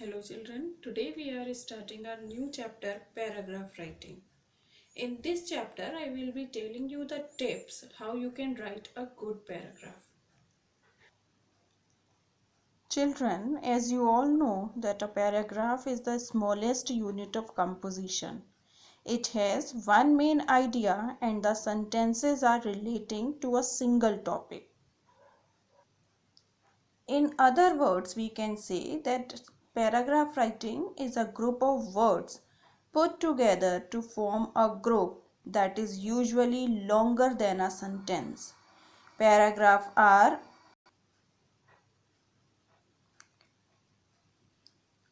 Hello children, today we are starting our new chapter paragraph writing. In this chapter I will be telling you the tips how you can write a good paragraph. Children, as you all know that a paragraph is the smallest unit of composition. It has one main idea and the sentences are relating to a single topic. In other words, we can say that paragraph writing is a group of words put together to form a group that is usually longer than a sentence. Paragraphs are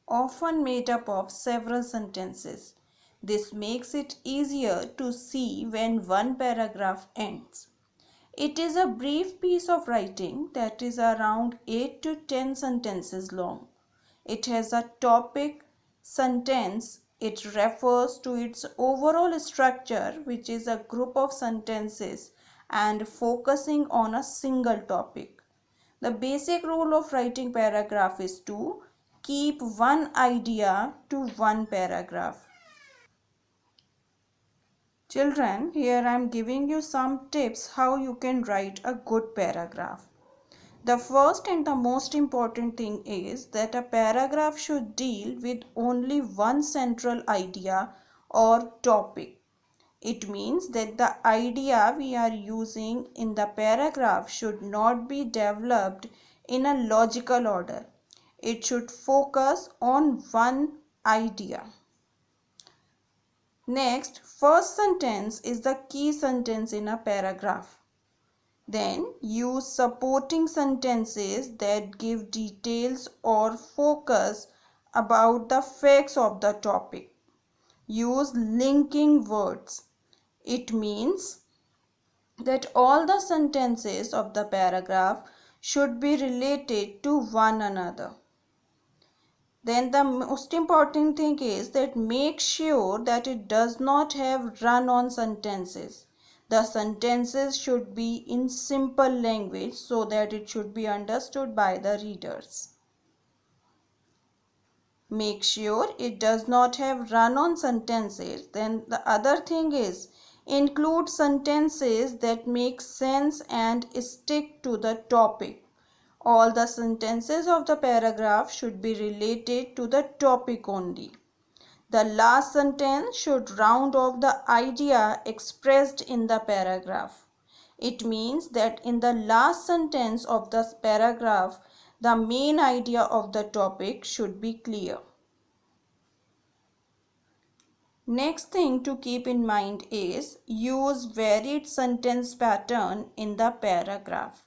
often made up of several sentences. This makes it easier to see when one paragraph ends. It is a brief piece of writing that is around 8 to 10 sentences long. It has a topic sentence. It refers to its overall structure, which is a group of sentences and focusing on a single topic. The basic rule of writing paragraph is to keep one idea to one paragraph. Children, here I am giving you some tips how you can write a good paragraph. The first and the most important thing is that a paragraph should deal with only one central idea or topic. It means that the idea we are using in the paragraph should not be developed in a logical order. It should focus on one idea. Next, first sentence is the key sentence in a paragraph. Then use supporting sentences that give details or focus about the facts of the topic. Use linking words. It means that all the sentences of the paragraph should be related to one another. Then the most important thing is that make sure that it does not have run-on sentences. The sentences should be in simple language so that it should be understood by the readers. Make sure it does not have run-on sentences. Then the other thing is include sentences that make sense and stick to the topic. All the sentences of the paragraph should be related to the topic only. The last sentence should round off the idea expressed in the paragraph. It means that in the last sentence of the paragraph, the main idea of the topic should be clear. Next thing to keep in mind is use varied sentence pattern in the paragraph.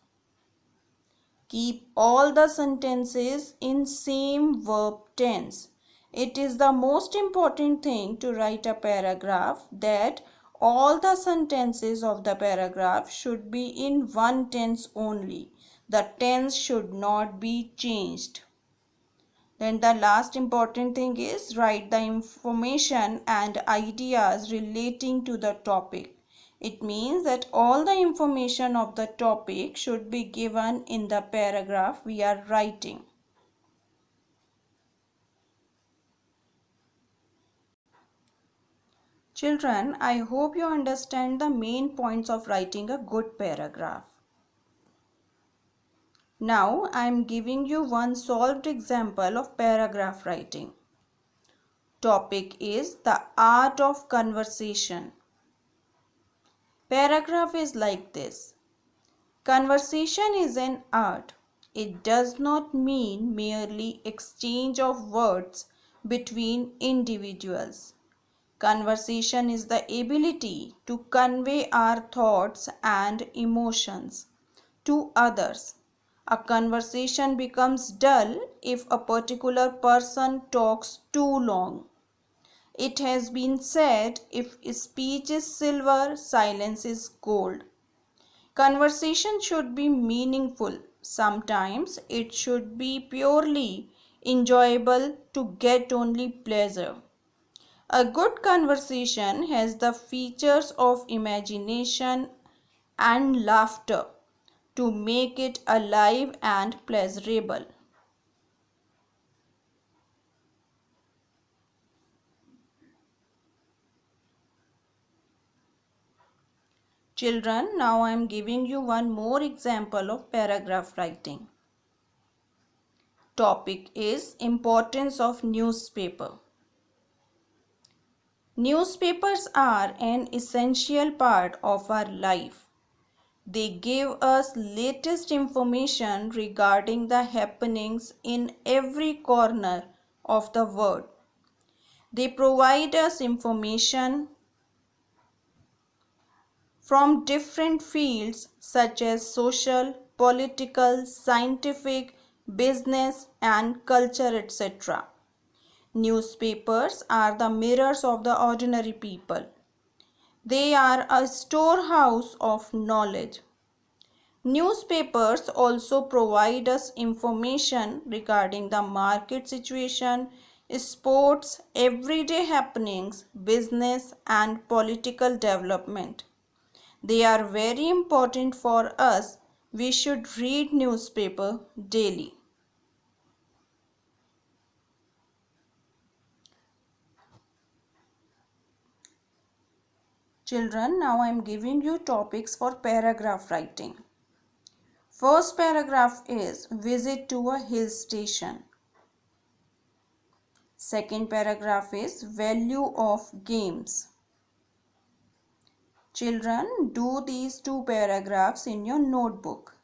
Keep all the sentences in same verb tense. It is the most important thing to write a paragraph that all the sentences of the paragraph should be in one tense only. The tense should not be changed. Then the last important thing is write the information and ideas relating to the topic. It means that all the information of the topic should be given in the paragraph we are writing. Children, I hope you understand the main points of writing a good paragraph. Now I am giving you one solved example of paragraph writing. Topic is the art of conversation. Paragraph is like this. Conversation is an art. It does not mean merely exchange of words between individuals. Conversation is the ability to convey our thoughts and emotions to others. A conversation becomes dull if a particular person talks too long. It has been said, if speech is silver, silence is gold. Conversation should be meaningful. Sometimes it should be purely enjoyable to get only pleasure. A good conversation has the features of imagination and laughter to make it alive and pleasurable. Children, now I am giving you one more example of paragraph writing. Topic is importance of newspaper. Newspapers are an essential part of our life. They give us latest information regarding the happenings in every corner of the world. They provide us information from different fields such as social, political, scientific, business, and culture, etc. Newspapers are the mirrors of the ordinary people. They are a storehouse of knowledge. Newspapers also provide us information regarding the market situation, sports, everyday happenings, business, and political development. They are very important for us. We should read newspaper daily. Children, now I am giving you topics for paragraph writing. First paragraph is visit to a hill station. Second paragraph is value of games. Children, do these two paragraphs in your notebook.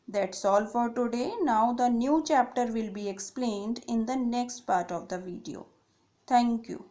That's all for today. Now the new chapter will be explained in the next part of the video. Thank you.